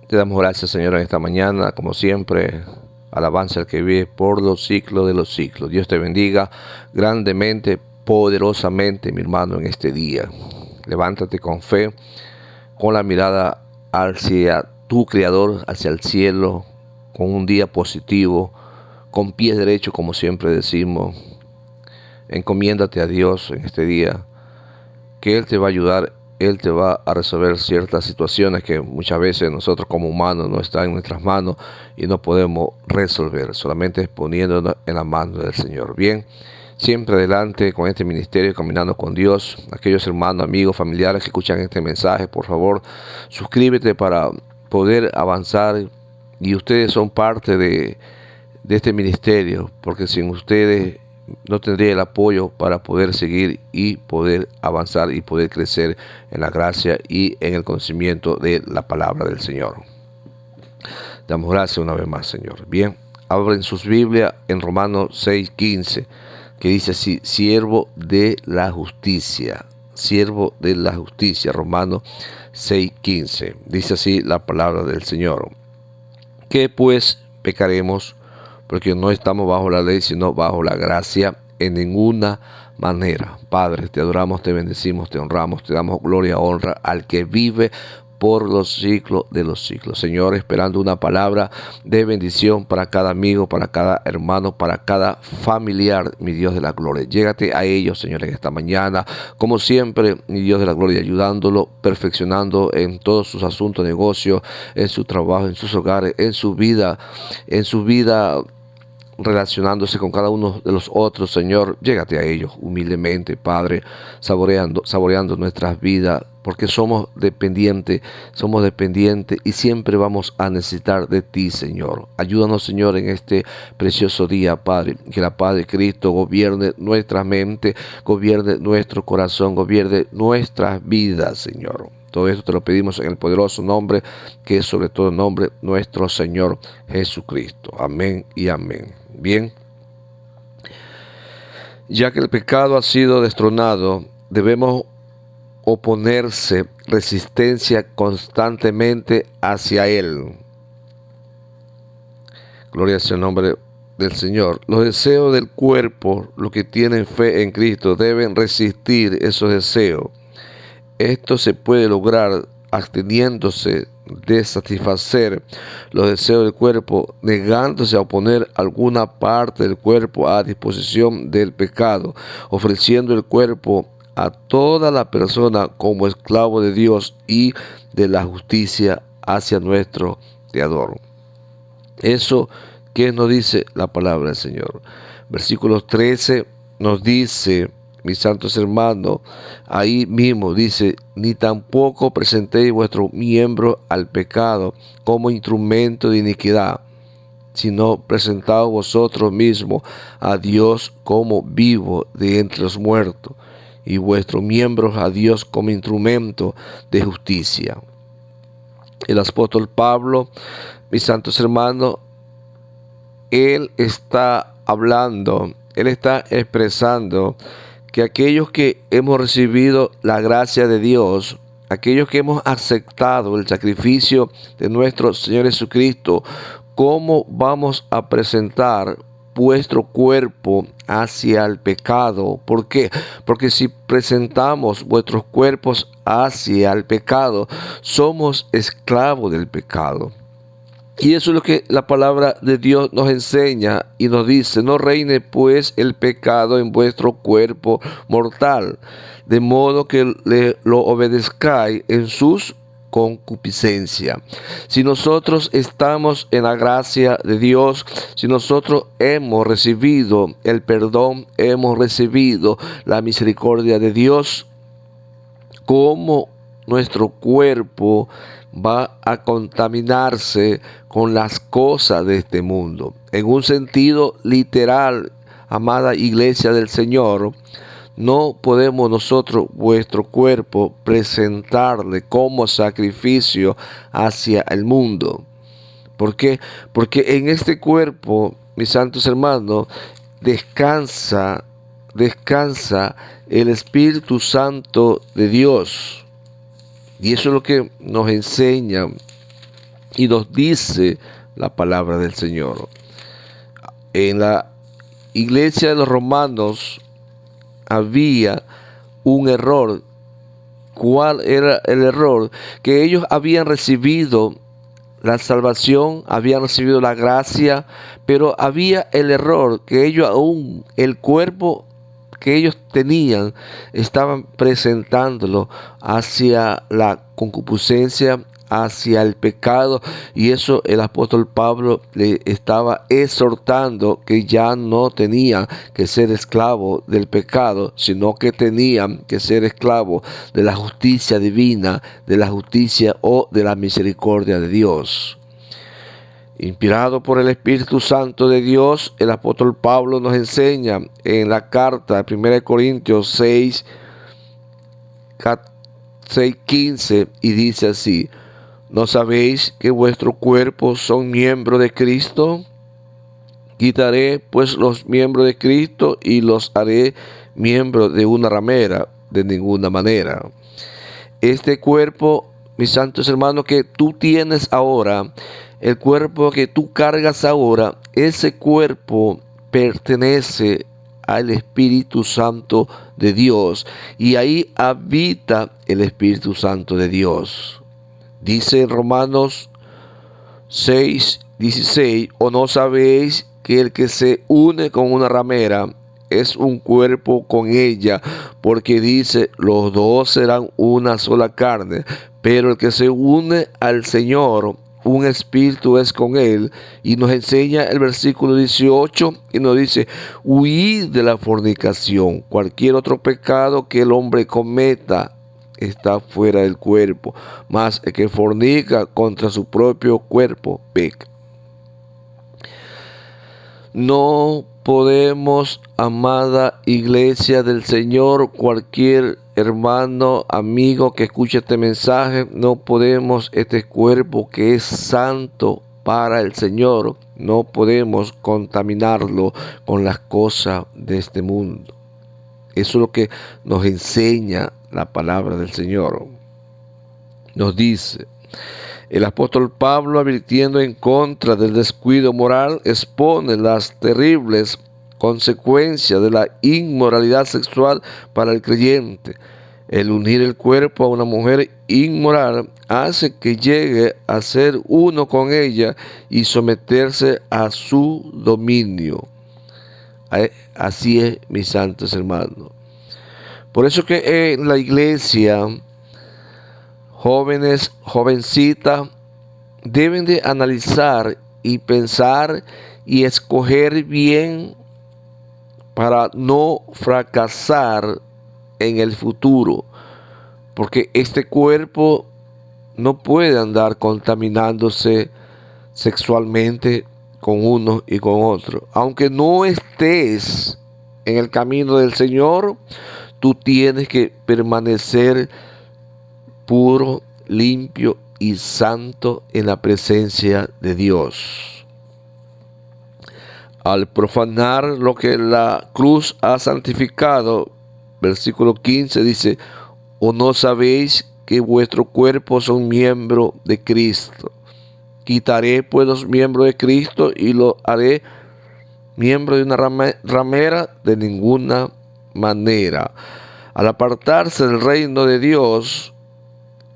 Te damos gracias, Señor, en esta mañana, como siempre. Alabanza al que vive por los siglos de los siglos. Dios te bendiga grandemente, poderosamente, mi hermano, en este día. Levántate con fe, con la mirada hacia tu Creador, hacia el cielo, con un día positivo, con pies derechos, como siempre decimos. Encomiéndate a Dios en este día, que Él te va a ayudar. Él te va a resolver ciertas situaciones que muchas veces nosotros como humanos no están en nuestras manos y no podemos resolver, solamente poniéndonos en la mano del Señor. Bien, siempre adelante con este ministerio, caminando con Dios. Aquellos hermanos, amigos, familiares que escuchan este mensaje, por favor, suscríbete para poder avanzar. Y ustedes son parte de este ministerio, porque sin ustedes no tendría el apoyo para poder seguir y poder avanzar y poder crecer en la gracia y en el conocimiento de la palabra del Señor. Damos gracias una vez más, Señor. Bien, abren sus Biblias en Romanos 6:15, que dice así: siervo de la justicia. Siervo de la justicia. Romanos 6:15. Dice así la palabra del Señor: ¿qué pues pecaremos? Porque no estamos bajo la ley, sino bajo la gracia, en ninguna manera. Padre, te adoramos, te bendecimos, te honramos, te damos gloria, honra al que vive por los siglos de los siglos. Señor, esperando una palabra de bendición para cada amigo, para cada hermano, para cada familiar, mi Dios de la gloria. Llégate a ellos, Señor, en esta mañana, como siempre, mi Dios de la gloria, ayudándolo, perfeccionando en todos sus asuntos, negocios, en su trabajo, en sus hogares, en su vida, relacionándose con cada uno de los otros. Señor, llégate a ellos humildemente, Padre, saboreando nuestras vidas, porque somos dependientes y siempre vamos a necesitar de ti, Señor. Ayúdanos, Señor, en este precioso día, Padre, que la paz de Cristo gobierne nuestra mente, gobierne nuestro corazón, gobierne nuestras vidas, Señor. Todo esto te lo pedimos en el poderoso nombre, que es sobre todo nombre, nuestro Señor Jesucristo. Amén y amén. Bien, ya que el pecado ha sido destronado, debemos oponerse resistencia constantemente hacia él. Gloria sea el nombre del Señor. Los deseos del cuerpo, los que tienen fe en Cristo, deben resistir esos deseos. Esto se puede lograr absteniéndose de satisfacer los deseos del cuerpo, negándose a poner alguna parte del cuerpo a disposición del pecado, ofreciendo el cuerpo a toda la persona como esclavo de Dios y de la justicia hacia nuestro Creador. Eso que nos dice la palabra del Señor. Versículo 13 nos dice: mis santos hermanos, ahí mismo dice: ni tampoco presentéis vuestro miembro al pecado como instrumento de iniquidad, sino presentaos vosotros mismos a Dios como vivo de entre los muertos, y vuestros miembros a Dios como instrumento de justicia. El apóstol Pablo, mis santos hermanos, él está hablando, él está expresando que aquellos que hemos recibido la gracia de Dios, aquellos que hemos aceptado el sacrificio de nuestro Señor Jesucristo, ¿cómo vamos a presentar vuestro cuerpo hacia el pecado? ¿Por qué? Porque si presentamos vuestros cuerpos hacia el pecado, somos esclavos del pecado. Y eso es lo que la palabra de Dios nos enseña y nos dice: no reine pues el pecado en vuestro cuerpo mortal, de modo que lo obedezcáis en sus concupiscencias. Si nosotros estamos en la gracia de Dios, si nosotros hemos recibido el perdón, hemos recibido la misericordia de Dios, ¿cómo nuestro cuerpo va a contaminarse con las cosas de este mundo? En un sentido literal, amada iglesia del Señor, no podemos nosotros vuestro cuerpo presentarle como sacrificio hacia el mundo. ¿Por qué? Porque en este cuerpo, mis santos hermanos, descansa el Espíritu Santo de Dios. Y eso es lo que nos enseña Y nos dice la palabra del Señor. En la iglesia de los romanos había un error. ¿Cuál era el error? Que ellos habían recibido la salvación, habían recibido la gracia, pero había el error que ellos aún, el cuerpo que ellos tenían, estaban presentándolo hacia la concupiscencia, hacia el pecado, y eso el apóstol Pablo le estaba exhortando que ya no tenían que ser esclavos del pecado, sino que tenían que ser esclavos de la justicia divina, de la justicia o de la misericordia de Dios. Inspirado por el Espíritu Santo de Dios, el apóstol Pablo nos enseña en la carta de 1 Corintios 6:15 y dice así: ¿no sabéis que vuestros cuerpos son miembros de Cristo? Quitaré pues los miembros de Cristo y los haré miembros de una ramera, de ninguna manera. Este cuerpo, mis santos hermanos, que tú tienes ahora, el cuerpo que tú cargas ahora, ese cuerpo pertenece al Espíritu Santo de Dios, y ahí habita el Espíritu Santo de Dios. Dice en Romanos 6:16: ¿o no sabéis que el que se une con una ramera es un cuerpo con ella? Porque dice, los dos serán una sola carne. Pero el que se une al Señor, un espíritu es con él. Y nos enseña el versículo 18 y nos dice: huid de la fornicación. Cualquier otro pecado que el hombre cometa está fuera del cuerpo, mas el que fornica contra su propio cuerpo peca. No podemos, amada iglesia del Señor, cualquier hermano, amigo que escuche este mensaje, no podemos, este cuerpo que es santo para el Señor, no podemos contaminarlo con las cosas de este mundo. Eso es lo que nos enseña la palabra del Señor. Nos dice el apóstol Pablo, advirtiendo en contra del descuido moral, expone las terribles consecuencias de la inmoralidad sexual para el creyente. El unir el cuerpo a una mujer inmoral hace que llegue a ser uno con ella y someterse a su dominio. Así es, mis santos hermanos. Por eso que en la iglesia, jóvenes, jovencitas, deben de analizar y pensar y escoger bien para no fracasar en el futuro, porque este cuerpo no puede andar contaminándose sexualmente con uno y con otro. Aunque no estés en el camino del Señor, tú tienes que permanecer puro, limpio y santo en la presencia de Dios. Al profanar lo que la cruz ha santificado, versículo 15 dice: ¿o no sabéis que vuestros cuerpos son miembros de Cristo? Quitaré pues los miembros de Cristo y los haré miembros de una ramera, de ninguna manera. Al apartarse del reino de Dios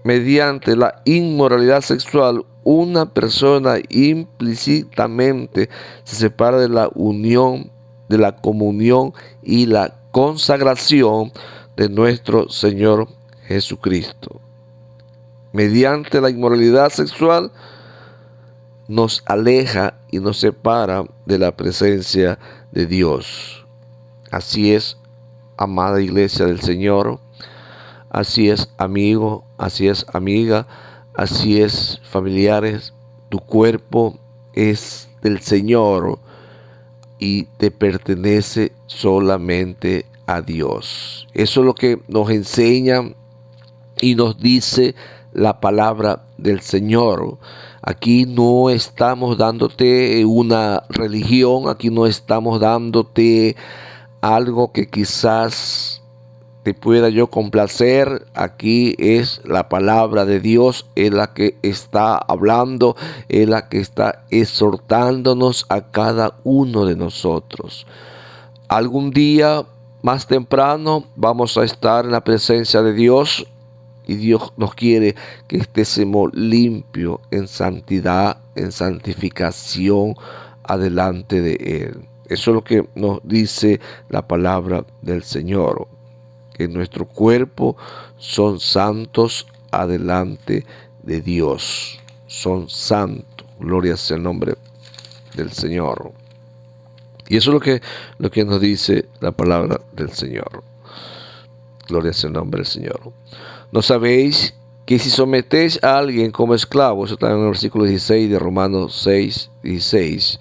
mediante la inmoralidad sexual, una persona implícitamente se separa de la unión, de la comunión y la consagración de nuestro Señor Jesucristo. Mediante la inmoralidad sexual nos aleja y nos separa de la presencia de Dios. Así es, amada iglesia del Señor. Así es, amigo, así es, amiga, así es, familiares. Tu cuerpo es del Señor y te pertenece solamente a Dios. Eso es lo que nos enseña y nos dice la palabra del Señor. Aquí no estamos dándote una religión, aquí no estamos dándote algo que quizás te pueda yo complacer. Aquí es la palabra de Dios, es la que está hablando, es la que está exhortándonos a cada uno de nosotros. Algún día más temprano vamos a estar en la presencia de Dios y Dios nos quiere que estemos limpios en santidad, en santificación adelante de Él. Eso es lo que nos dice la palabra del Señor, que nuestro cuerpo son santos adelante de Dios. Son santos. Gloria sea el nombre del Señor. Y eso es lo que nos dice la palabra del Señor. Gloria sea el nombre del Señor. ¿No sabéis que si sometéis a alguien como esclavo, eso está en el versículo 16 de Romanos 6, 16,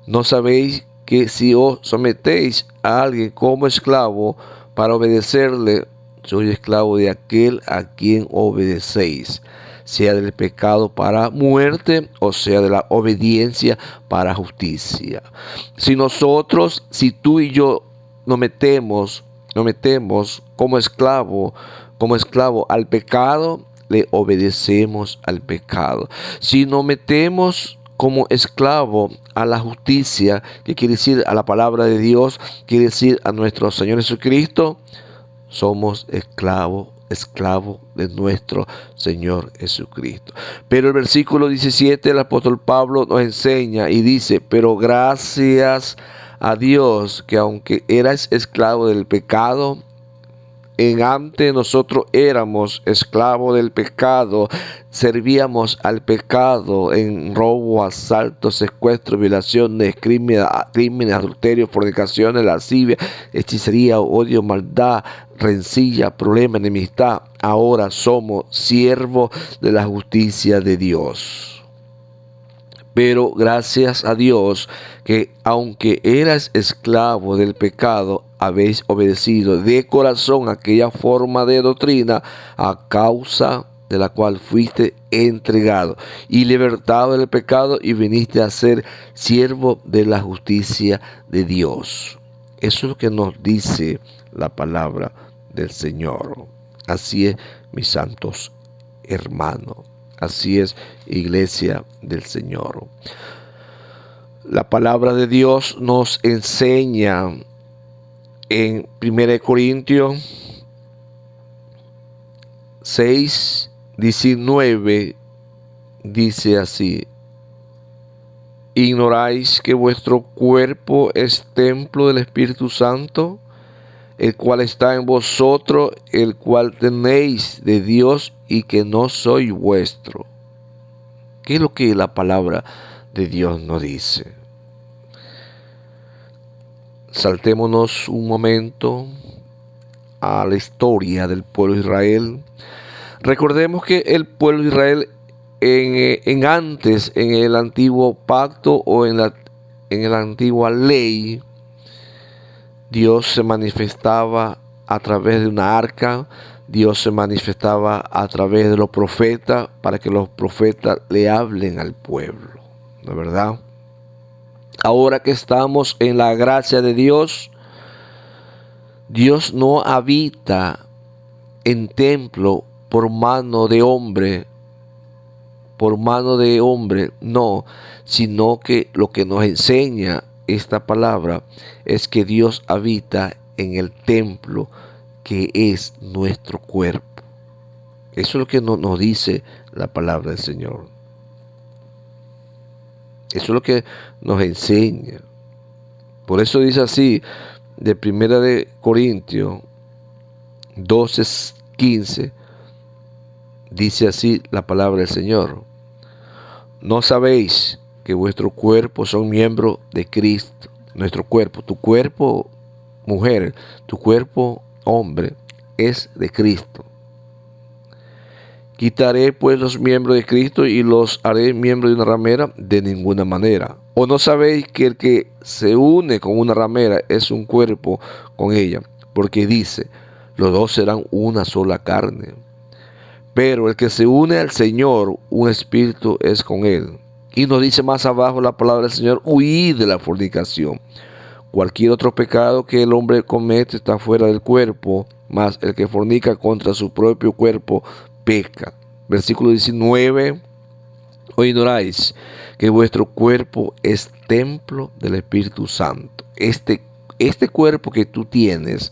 no sabéis que si os sometéis a alguien como esclavo para obedecerle, sois esclavo de aquel a quien obedecéis, sea del pecado para muerte o sea de la obediencia para justicia? Si tú y yo nos metemos como esclavo al pecado, le obedecemos al pecado. Si nos metemos como esclavo a la justicia, que quiere decir a la palabra de Dios, quiere decir a nuestro Señor Jesucristo, somos esclavos de nuestro Señor Jesucristo. Pero el versículo 17, el apóstol Pablo nos enseña y dice: pero gracias a Dios que aunque eras esclavo del pecado, en antes nosotros éramos esclavos del pecado, servíamos al pecado en robo, asalto, secuestro, violaciones, crímenes, adulterio, fornicaciones, lascivia, hechicería, odio, maldad, rencilla, problema, enemistad. Ahora somos siervos de la justicia de Dios. Pero gracias a Dios que aunque eras esclavo del pecado, habéis obedecido de corazón aquella forma de doctrina a causa de la cual fuiste entregado y libertado del pecado y viniste a ser siervo de la justicia de Dios. Eso es lo que nos dice la palabra del Señor. Así es, mis santos hermanos. Así es, iglesia del Señor. La palabra de Dios nos enseña en 1 Corintios 6, 19, dice así: ¿ignoráis que vuestro cuerpo es templo del Espíritu Santo, el cual está en vosotros, el cual tenéis de Dios y que no soy vuestro? ¿Qué es lo que la palabra de Dios nos dice? Saltémonos un momento a la historia del pueblo de Israel. Recordemos que el pueblo de Israel en el antiguo pacto o en la antigua ley, Dios se manifestaba a través de una arca. Dios se manifestaba a través de los profetas para que los profetas le hablen al pueblo, ¿no es verdad? Ahora que estamos en la gracia de Dios, Dios no habita en templo por mano de hombre, no, sino que lo que nos enseña esta palabra es que Dios habita en el templo que es nuestro cuerpo. Eso es lo que nos dice la palabra del Señor. Eso es lo que nos enseña. Por eso dice así, de 1 de Corintios 12, 15, dice así la palabra del Señor: ¿no sabéis que vuestro cuerpo son miembros de Cristo? Nuestro cuerpo, tu cuerpo mujer, tu cuerpo hombre, es de Cristo. ¿Quitaré pues los miembros de Cristo y los haré miembros de una ramera? De ninguna manera. ¿O no sabéis que el que se une con una ramera es un cuerpo con ella? Porque dice: los dos serán una sola carne. Pero el que se une al Señor, un espíritu es con él. Y nos dice más abajo la palabra del Señor: huid de la fornicación. Cualquier otro pecado que el hombre comete está fuera del cuerpo, mas el que fornica contra su propio cuerpo peca. Versículo 19. ¿O ignoráis que vuestro cuerpo es templo del Espíritu Santo? Este cuerpo que tú tienes,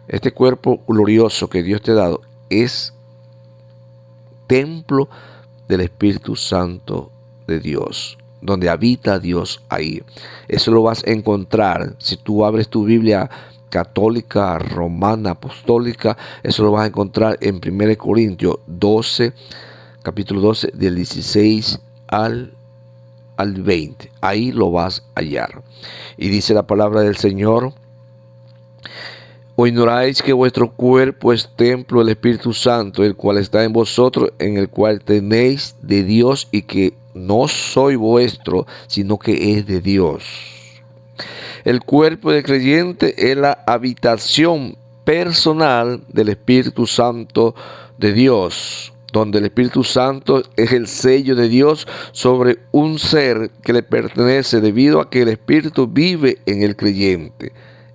este cuerpo glorioso que Dios te ha dado, es templo del Espíritu Santo de Dios, donde habita Dios ahí. Eso lo vas a encontrar si tú abres tu Biblia católica, romana, apostólica. Eso lo vas a encontrar en 1 Corintios 12, capítulo 12, del 16 al 20. Ahí lo vas a hallar. Y dice la palabra del Señor: ¿o ignoráis que vuestro cuerpo es templo del Espíritu Santo, el cual está en vosotros, en el cual tenéis de Dios, y que no soy vuestro, sino que es de Dios? El cuerpo del creyente es la habitación personal del Espíritu Santo de Dios, donde el Espíritu Santo es el sello de Dios sobre un ser que le pertenece, debido a que el Espíritu vive en el creyente.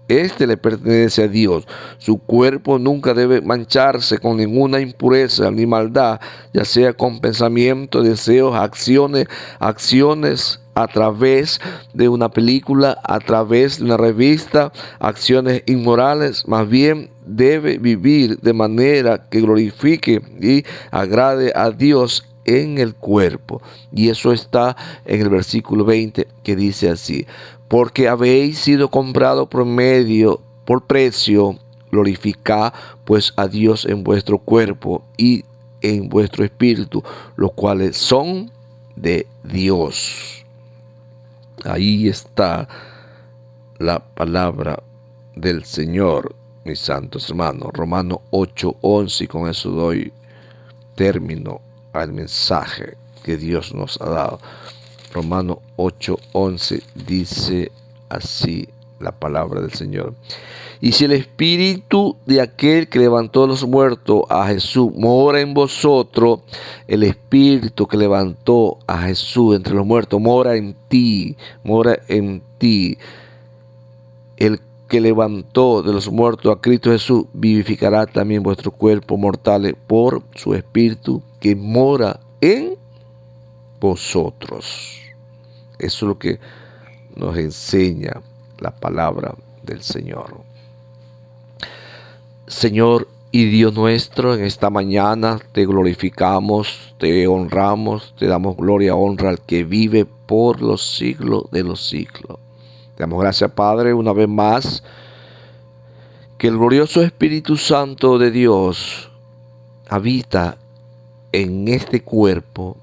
Este le pertenece a Dios. Su cuerpo nunca debe mancharse con ninguna impureza ni maldad, ya sea con pensamientos, deseos, acciones a través de una película, a través de una revista, acciones inmorales. Más bien debe vivir de manera que glorifique y agrade a Dios en el cuerpo. Y eso está en el versículo 20, que dice así: porque habéis sido comprado por precio, glorificad pues a Dios en vuestro cuerpo y en vuestro espíritu, los cuales son de Dios. Ahí está la palabra del Señor, mis santos hermanos. Romanos 8:11, y con eso doy término al mensaje que Dios nos ha dado. Romanos 8:11 dice así la palabra del Señor: y si el espíritu de aquel que levantó a los muertos, a Jesús, mora en vosotros, el espíritu que levantó a Jesús entre los muertos mora en ti, El que levantó de los muertos a Cristo Jesús vivificará también vuestros cuerpos mortales por su espíritu que mora en vosotros. Eso es lo que nos enseña la palabra del Señor. Señor y Dios nuestro, en esta mañana te glorificamos, te honramos, te damos gloria, honra al que vive por los siglos de los siglos. Te damos gracias, Padre, una vez más, que el glorioso Espíritu Santo de Dios habita en este cuerpo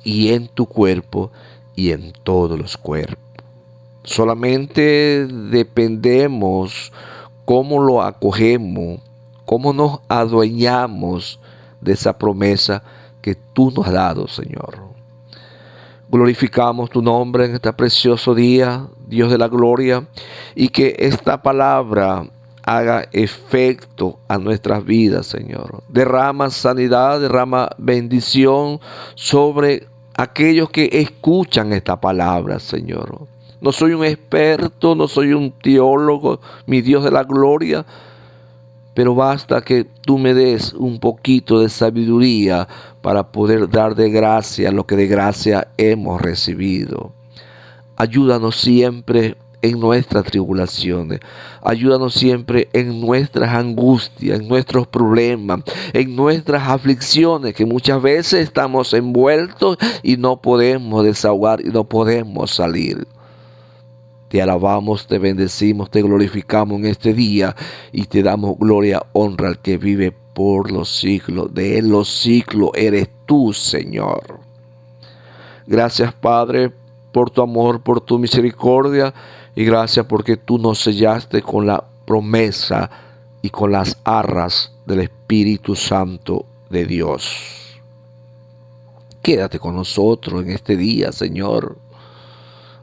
y en tu cuerpo y en todos los cuerpos. Solamente dependemos cómo lo acogemos, cómo nos adueñamos de esa promesa que tú nos has dado, Señor. Glorificamos tu nombre en este precioso día, Dios de la gloria, y que esta palabra haga efecto a nuestras vidas, Señor. Derrama sanidad, derrama bendición sobre aquellos que escuchan esta palabra, Señor. No soy un experto, no soy un teólogo, mi Dios de la gloria, pero basta que tú me des un poquito de sabiduría para poder dar de gracia lo que de gracia hemos recibido. Ayúdanos siempre en nuestras tribulaciones. Ayúdanos siempre en nuestras angustias, en nuestros problemas, en nuestras aflicciones, que muchas veces estamos envueltos y no podemos desahogar y no podemos salir. Te alabamos, te bendecimos, te glorificamos en este día y te damos gloria, honra al que vive por los siglos. De los siglos eres tú, Señor. Gracias, Padre, por tu amor, por tu misericordia, y gracias porque tú nos sellaste con la promesa y con las arras del Espíritu Santo de Dios. Quédate con nosotros en este día, Señor,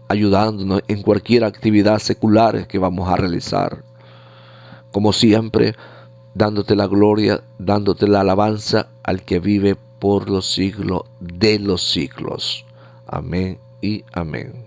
ayudándonos en cualquier actividad secular que vamos a realizar. Como siempre, dándote la gloria, dándote la alabanza al que vive por los siglos de los siglos. Amén y amén.